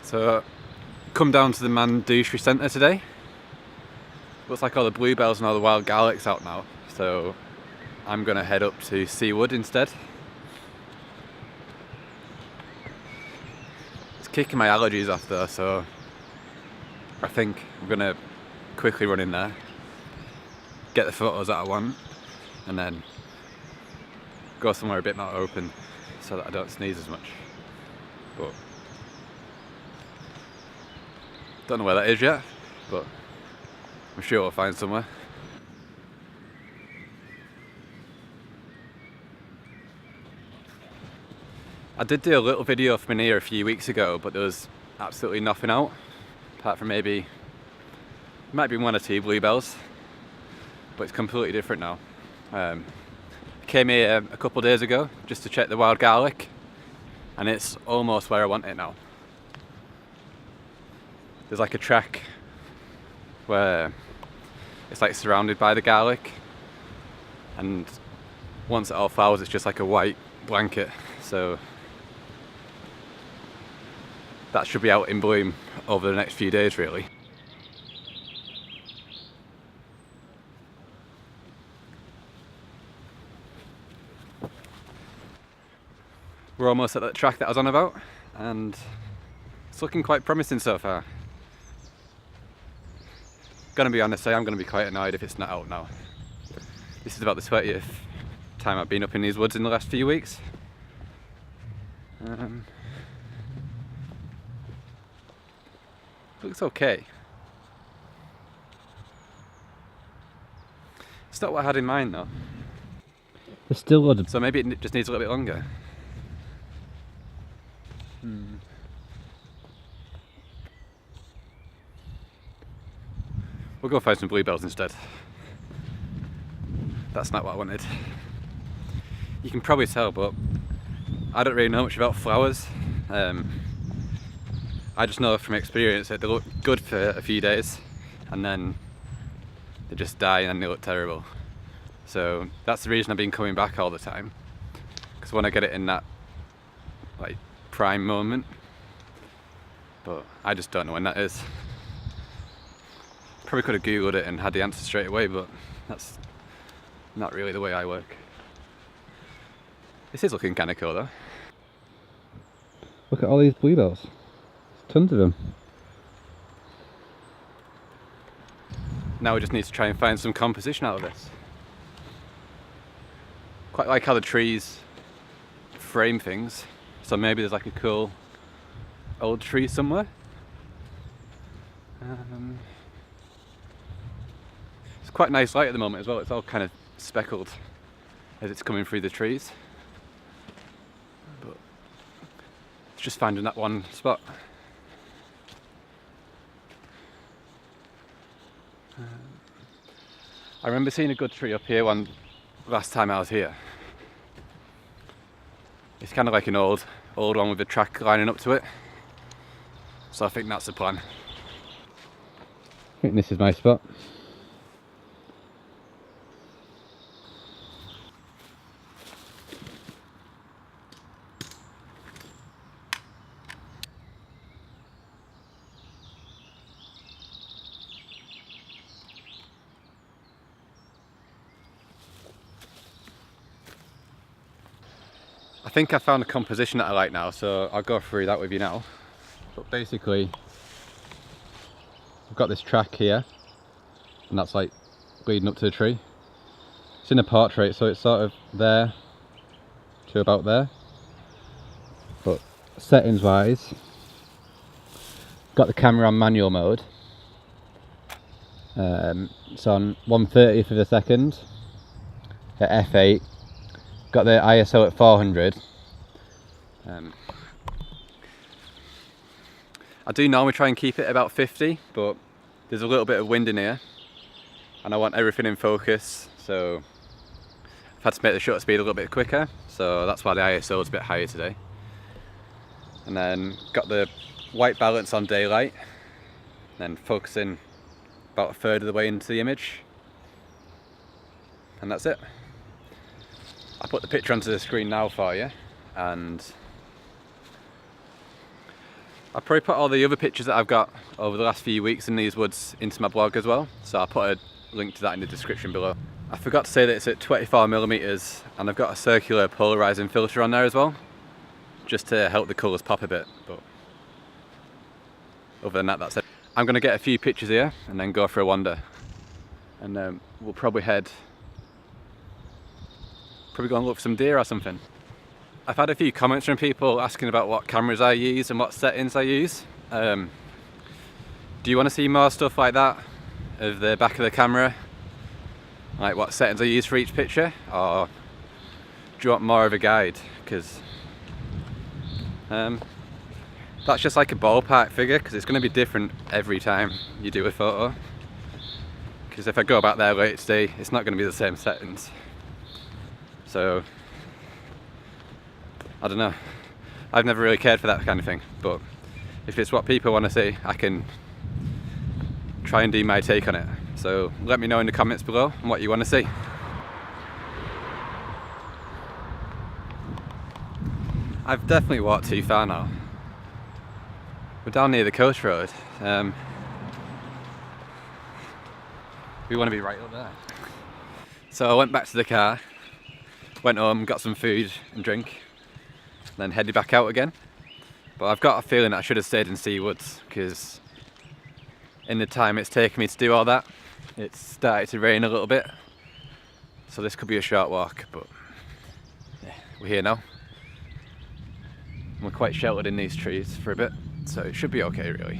So, come down to the Mandusri Centre today. Looks like all the bluebells and all the wild garlic's out now, so I'm gonna head up to Seawood instead. It's kicking my allergies off though, so I think I'm gonna quickly run in there, get the photos that I want, and then go somewhere a bit more open so that I don't sneeze as much. But don't know where that is yet, but I'm sure we'll find somewhere. I did do a little video from in here a few weeks ago, but there was absolutely nothing out, apart from maybe, might be one or two bluebells, but it's completely different now. I came here a couple of days ago just to check the wild garlic, and it's almost where I want it now. There's like a track where it's like surrounded by the garlic, and once it all flowers it's just like a white blanket, so that should be out in bloom over the next few days really. We're almost at that track that I was on about, and it's looking quite promising so far. Gonna be honest, I'm gonna be quite annoyed if it's not out now. This is about the 20th time I've been up in these woods in the last few weeks. Looks okay. It's not what I had in mind though. There's still loads of... So maybe it just needs a little bit longer. We'll go find some bluebells instead. That's not what I wanted. You can probably tell, but I don't really know much about flowers. I just know from experience that they look good for a few days and then they just die and they look terrible. So that's the reason I've been coming back all the time, because I want to get it in that like prime moment, but I just don't know when that is. Probably could have googled it and had the answer straight away, but that's not really the way I work. This is looking kind of cool though. Look at all these bluebells. There's tons of them. Now we just need to try and find some composition out of this. Quite like how the trees frame things, so maybe there's like a cool old tree somewhere. It's quite nice light at the moment as well, it's all kind of speckled as it's coming through the trees. But it's just finding that one spot. I remember seeing a good tree up here one last time I was here. It's kind of like an old one with a track lining up to it. So I think that's the plan. I think this is my spot. I think I found a composition that I like now, so I'll go through that with you now. But basically, I've got this track here, and that's like leading up to the tree. It's in a portrait, so it's sort of there to about there. But settings wise, got the camera on manual mode. It's on 1/30th of a second at f8. Got the ISO at 400. I do normally try and keep it about 50, but there's a little bit of wind in here and I want everything in focus, so I've had to make the shutter speed a little bit quicker, so that's why the ISO is a bit higher today. And then got the white balance on daylight, then focusing about a third of the way into the image, and that's it. I'll put the picture onto the screen now for you, and I'll probably put all the other pictures that I've got over the last few weeks in these woods into my blog as well, so I'll put a link to that in the description below. I forgot to say that it's at 24mm and I've got a circular polarising filter on there as well, just to help the colours pop a bit, but other than that, that's it. I'm going to get a few pictures here and then go for a wander, and we'll probably go and look for some deer or something. I've had a few comments from people asking about what cameras I use and what settings I use. Do you want to see more stuff like that of the back of the camera, like what settings I use for each picture, or do you want more of a guide? Because that's just like a ballpark figure, because it's going to be different every time you do a photo. Because if I go back there later today, it's not going to be the same settings. So I don't know. I've never really cared for that kind of thing, but if it's what people want to see, I can try and do my take on it. So let me know in the comments below what you want to see. I've definitely walked too far now. We're down near the coast road. We want to be right up there. So I went back to the car, went home, got some food and drink, then headed back out again. But I've got a feeling that I should have stayed in Sea Woods, because in the time it's taken me to do all that, it's started to rain a little bit. So this could be a short walk, but yeah, we're here now. We're quite sheltered in these trees for a bit, so it should be okay really.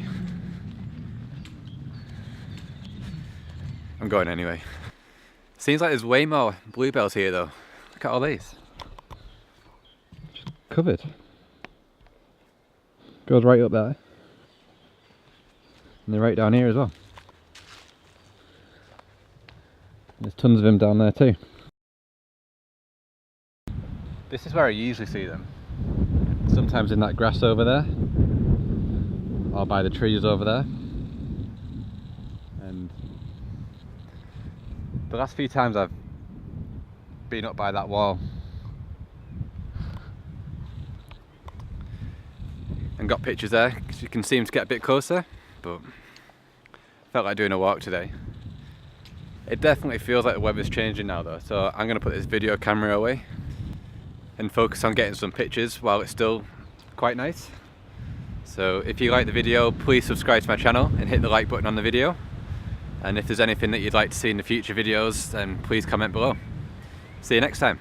I'm going anyway. Seems like there's way more bluebells here though. Look at all these. Covered. Goes right up there. And they're right down here as well. There's tons of them down there too. This is where I usually see them. Sometimes in that grass over there, or by the trees over there. And the last few times I've been up by that wall and got pictures there, because you can see them to get a bit closer, but felt like doing a walk today. It definitely feels like the weather's changing now though, so I'm going to put this video camera away and focus on getting some pictures while it's still quite nice. So if you like the video, please subscribe to my channel and hit the like button on the video. And if there's anything that you'd like to see in the future videos, then please comment below. See you next time.